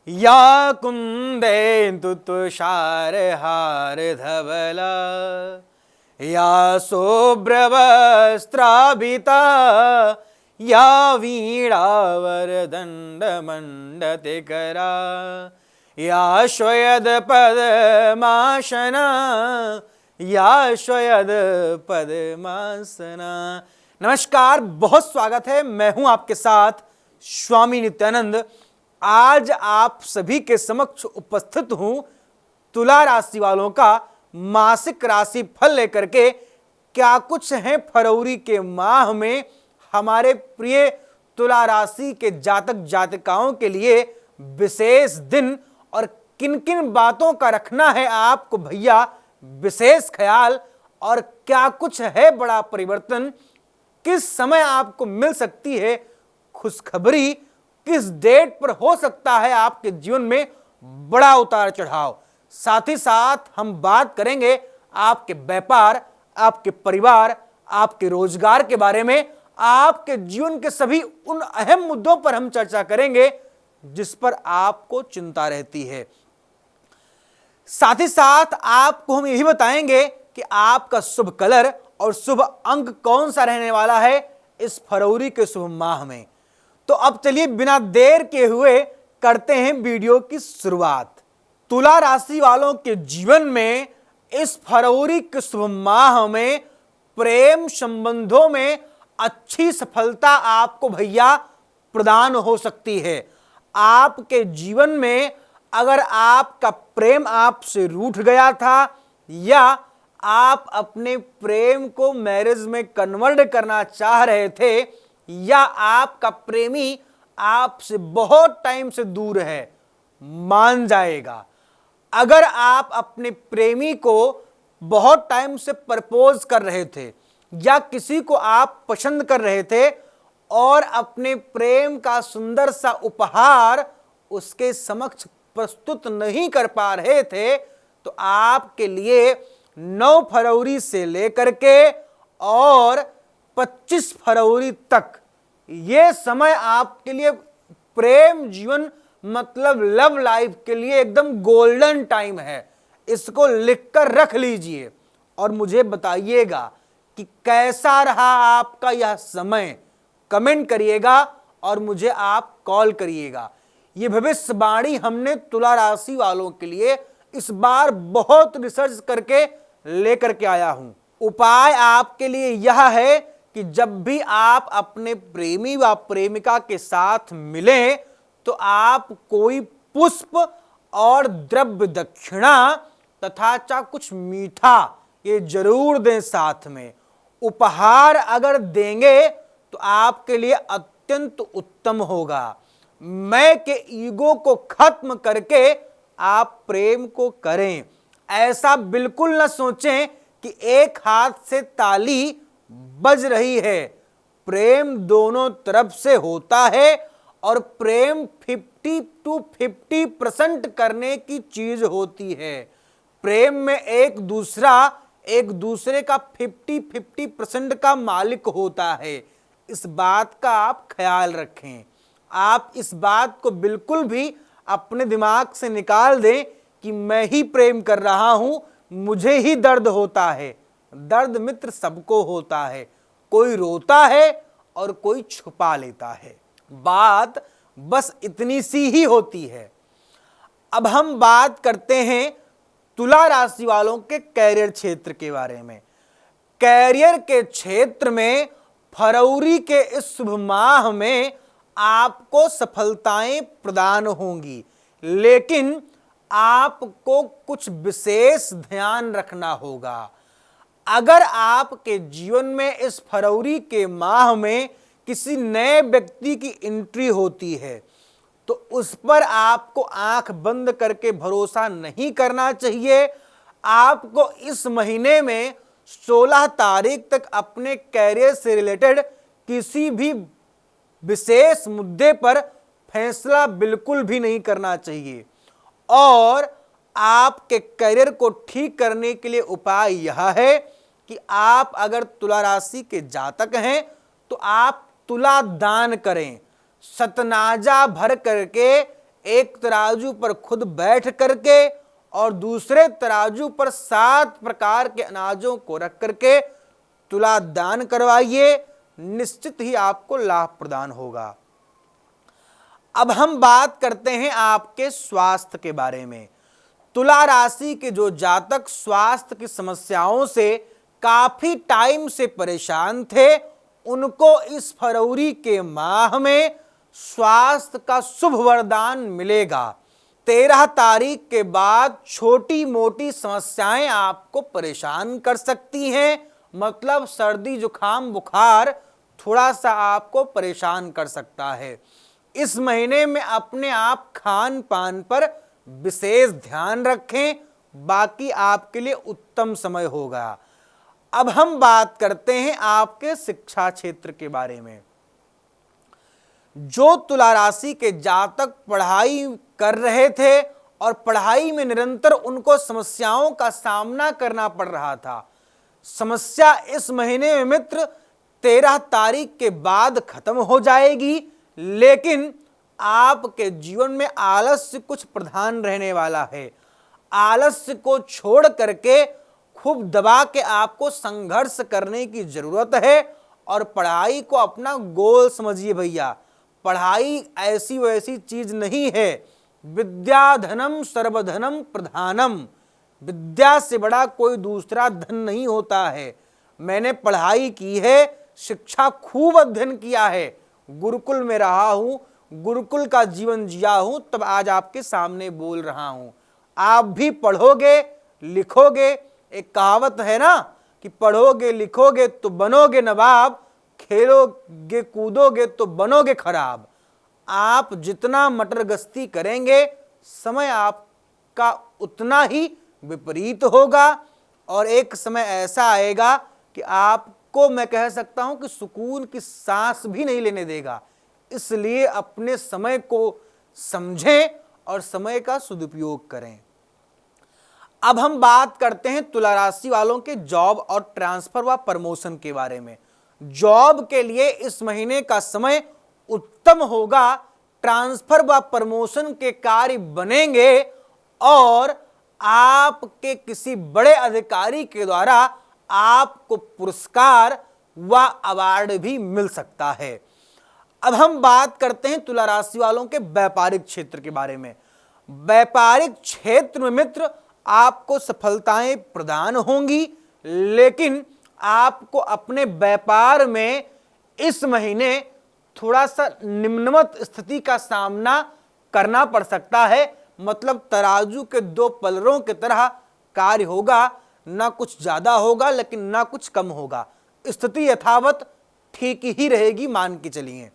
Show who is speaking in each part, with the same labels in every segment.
Speaker 1: या कुन्देन्दु तुषारहार धवला या शुभ्रवस्त्राभिता या वीणावरदण्डमण्डतिकरा या श्वयद पद्मासना या श्वयद पद्मासना। नमस्कार, बहुत स्वागत है। मैं हूं आपके साथ स्वामी नित्यानंद। आज आप सभी के समक्ष उपस्थित हूं तुला राशि वालों का मासिक राशि फल लेकर के। क्या कुछ है फरवरी के माह में हमारे प्रिय तुला राशि के जातक जातिकाओं के लिए विशेष दिन, और किन किन बातों का रखना है आपको भैया विशेष ख्याल, और क्या कुछ है बड़ा परिवर्तन, किस समय आपको मिल सकती है खुशखबरी, किस डेट पर हो सकता है आपके जीवन में बड़ा उतार चढ़ाव। साथ ही साथ हम बात करेंगे आपके व्यापार, आपके परिवार, आपके रोजगार के बारे में। आपके जीवन के सभी उन अहम मुद्दों पर हम चर्चा करेंगे जिस पर आपको चिंता रहती है। साथ ही साथ आपको हम यही बताएंगे कि आपका शुभ कलर और शुभ अंक कौन सा रहने वाला है इस फरवरी के शुभ माह में। तो अब चलिए बिना देर के हुए करते हैं वीडियो की शुरुआत। तुला राशि वालों के जीवन में इस फरवरी के शुभ माह में प्रेम संबंधों में अच्छी सफलता आपको भैया प्रदान हो सकती है। आपके जीवन में अगर आपका प्रेम आपसे रूठ गया था, या आप अपने प्रेम को मैरिज में कन्वर्ट करना चाह रहे थे, या आपका प्रेमी आपसे बहुत टाइम से दूर है, मान जाएगा। अगर आप अपने प्रेमी को बहुत टाइम से प्रपोज कर रहे थे, या किसी को आप पसंद कर रहे थे और अपने प्रेम का सुंदर सा उपहार उसके समक्ष प्रस्तुत नहीं कर पा रहे थे, तो आपके लिए 9 फरवरी से लेकर के और 25 फरवरी तक ये समय आपके लिए प्रेम जीवन मतलब लव लाइफ के लिए एकदम गोल्डन टाइम है। इसको लिखकर रख लीजिए और मुझे बताइएगा कि कैसा रहा आपका यह समय। कमेंट करिएगा और मुझे आप कॉल करिएगा। ये भविष्यवाणी हमने तुला राशि वालों के लिए इस बार बहुत रिसर्च करके लेकर के आया हूं। उपाय आपके लिए यह है कि जब भी आप अपने प्रेमी व प्रेमिका के साथ मिलें तो आप कोई पुष्प और द्रव्य दक्षिणा तथा कुछ मीठा ये जरूर दें साथ में। उपहार अगर देंगे तो आपके लिए अत्यंत उत्तम होगा। मैं के ईगो को खत्म करके आप प्रेम को करें। ऐसा बिल्कुल न सोचें कि एक हाथ से ताली बज रही है। प्रेम दोनों तरफ से होता है और प्रेम 50 to 50% करने की चीज होती है। प्रेम में एक दूसरे का 50-50% का मालिक होता है। इस बात का आप ख्याल रखें। आप इस बात को बिल्कुल भी अपने दिमाग से निकाल दें कि मैं ही प्रेम कर रहा हूं, मुझे ही दर्द होता है। दर्द मित्र सबको होता है, कोई रोता है और कोई छुपा लेता है। बात बस इतनी सी ही होती है। अब हम बात करते हैं तुला राशि वालों के कैरियर क्षेत्र के बारे में। कैरियर के क्षेत्र में फरवरी के इस शुभ माह में आपको सफलताएं प्रदान होंगी, लेकिन आपको कुछ विशेष ध्यान रखना होगा। अगर आपके जीवन में इस फरवरी के माह में किसी नए व्यक्ति की एंट्री होती है तो उस पर आपको आंख बंद करके भरोसा नहीं करना चाहिए। आपको इस महीने में 16 तारीख तक अपने कैरियर से रिलेटेड किसी भी विशेष मुद्दे पर फैसला बिल्कुल भी नहीं करना चाहिए। और आपके करियर को ठीक करने के लिए उपाय यह है कि आप अगर तुला राशि के जातक हैं तो आप तुला दान करें। सतनाजा भर करके एक तराजू पर खुद बैठ करके और दूसरे तराजू पर 7 प्रकार के अनाजों को रख करके तुला दान करवाइए, निश्चित ही आपको लाभ प्रदान होगा। अब हम बात करते हैं आपके स्वास्थ्य के बारे में। तुला राशि के जो जातक स्वास्थ्य की समस्याओं से काफी टाइम से परेशान थे, उनको इस फरवरी के माह में स्वास्थ्य का शुभ वरदान मिलेगा। 13 तारीख के बाद छोटी मोटी समस्याएं आपको परेशान कर सकती हैं, मतलब सर्दी जुकाम बुखार थोड़ा सा आपको परेशान कर सकता है। इस महीने में अपने आप खान पान पर विशेष ध्यान रखें, बाकी आपके लिए उत्तम समय होगा। अब हम बात करते हैं आपके शिक्षा क्षेत्र के बारे में। जो तुला राशि के जातक पढ़ाई कर रहे थे और पढ़ाई में निरंतर उनको समस्याओं का सामना करना पड़ रहा था, समस्या इस महीने में मित्र 13 तारीख के बाद खत्म हो जाएगी, लेकिन आपके जीवन में आलस्य कुछ प्रधान रहने वाला है। आलस्य को छोड़ करके खूब दबा के आपको संघर्ष करने की जरूरत है और पढ़ाई को अपना गोल समझिए भैया। पढ़ाई ऐसी वैसी चीज नहीं है। विद्या धनम सर्वधनम प्रधानम। विद्या से बड़ा कोई दूसरा धन नहीं होता है। मैंने पढ़ाई की है, शिक्षा खूब अध्ययन किया है, गुरुकुल में रहा हूं, गुरुकुल का जीवन जिया हूं, तब आज आपके सामने बोल रहा हूं। आप भी पढ़ोगे लिखोगे, एक कहावत है ना कि पढ़ोगे लिखोगे तो बनोगे नवाब, खेलोगे कूदोगे तो बनोगे खराब। आप जितना मटर गश्ती करेंगे, समय आपका उतना ही विपरीत होगा और एक समय ऐसा आएगा कि आपको मैं कह सकता हूं कि सुकून की सांस भी नहीं लेने देगा। इसलिए अपने समय को समझें और समय का सदुपयोग करें। अब हम बात करते हैं तुला राशि वालों के जॉब और ट्रांसफर व प्रमोशन के बारे में। जॉब के लिए इस महीने का समय उत्तम होगा। ट्रांसफर व प्रमोशन के कार्य बनेंगे और आपके किसी बड़े अधिकारी के द्वारा आपको पुरस्कार व अवार्ड भी मिल सकता है। अब हम बात करते हैं तुला राशि वालों के व्यापारिक क्षेत्र के बारे में। व्यापारिक क्षेत्र में मित्र आपको सफलताएं प्रदान होंगी, लेकिन आपको अपने व्यापार में इस महीने थोड़ा सा निम्नवत स्थिति का सामना करना पड़ सकता है। मतलब तराजू के 2 पलरों की तरह कार्य होगा, ना कुछ ज्यादा होगा लेकिन ना कुछ कम होगा। स्थिति यथावत ठीक ही रहेगी, मान के चलिए।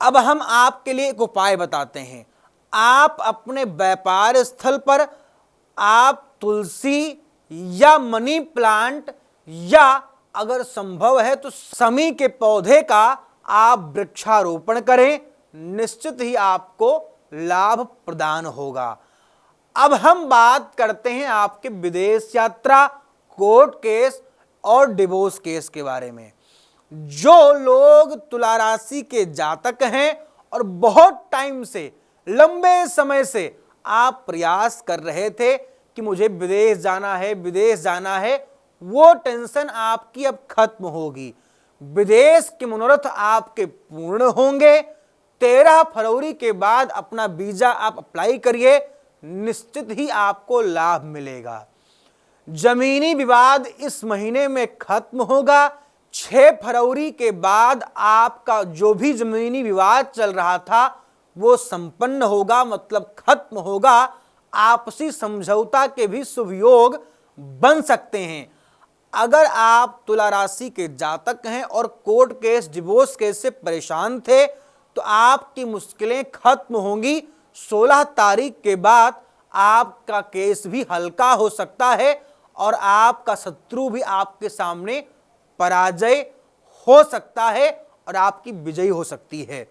Speaker 1: अब हम आपके लिए एक उपाय बताते हैं। आप अपने व्यापार स्थल पर आप तुलसी या मनी प्लांट या अगर संभव है तो समी के पौधे का आप वृक्षारोपण करें, निश्चित ही आपको लाभ प्रदान होगा। अब हम बात करते हैं आपके विदेश यात्रा, कोर्ट केस और डिवोर्स केस के बारे में। जो लोग तुला राशि के जातक हैं और बहुत टाइम से, लंबे समय से आप प्रयास कर रहे थे कि मुझे विदेश जाना है, विदेश जाना है, वो टेंशन आपकी अब खत्म होगी। विदेश के मनोरथ आपके पूर्ण होंगे। 13 फरवरी के बाद अपना वीजा आप अप्लाई करिए, निश्चित ही आपको लाभ मिलेगा। जमीनी विवाद इस महीने में खत्म होगा। 6 फरवरी के बाद आपका जो भी जमीनी विवाद चल रहा था वो संपन्न होगा, मतलब खत्म होगा। आपसी समझौता के भी शुभ योग बन सकते हैं। अगर आप तुला राशि के जातक हैं और कोर्ट केस डिवोर्स केस से परेशान थे तो आपकी मुश्किलें खत्म होंगी। 16 तारीख के बाद आपका केस भी हल्का हो सकता है और आपका शत्रु भी आपके सामने पराजय हो सकता है और आपकी विजयी हो सकती है।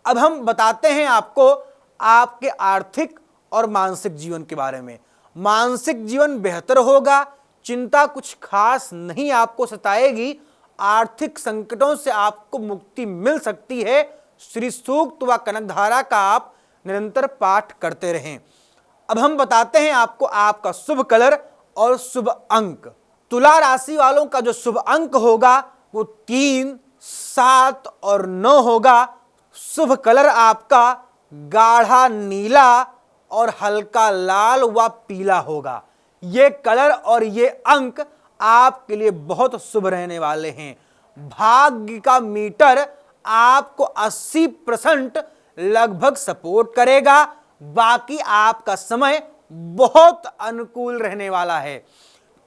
Speaker 1: अब हम बताते हैं आपको आपके आर्थिक और मानसिक जीवन के बारे में। मानसिक जीवन बेहतर होगा, चिंता कुछ खास नहीं आपको सताएगी, आर्थिक संकटों से आपको मुक्ति मिल सकती है। श्री सूक्त व कनकधारा का आप निरंतर पाठ करते रहें। अब हम बताते हैं आपको आपका शुभ कलर और शुभ अंक। तुला राशि वालों का जो शुभ अंक होगा वो 3, 7 और 9 होगा। शुभ कलर आपका गाढ़ा नीला और हल्का लाल व पीला होगा। ये कलर और ये अंक आपके लिए बहुत शुभ रहने वाले हैं। भाग्य का मीटर आपको 80% लगभग सपोर्ट करेगा। बाकी आपका समय बहुत अनुकूल रहने वाला है।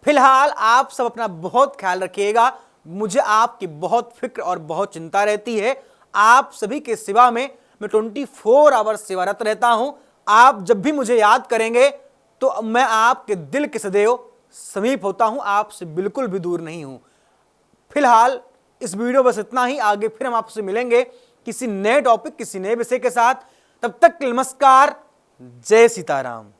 Speaker 1: फिलहाल आप सब अपना बहुत ख्याल रखिएगा। मुझे आपकी बहुत फिक्र और बहुत चिंता रहती है। आप सभी के सेवा में मैं 24 आवर सेवारत रहता हूं। आप जब भी मुझे याद करेंगे तो मैं आपके दिल के सदैव समीप होता हूं, आपसे बिल्कुल भी दूर नहीं हूं। फिलहाल इस वीडियो बस इतना ही। आगे फिर हम आपसे मिलेंगे किसी नए टॉपिक, किसी नए विषय के साथ। तब तक नमस्कार, जय सीताराम।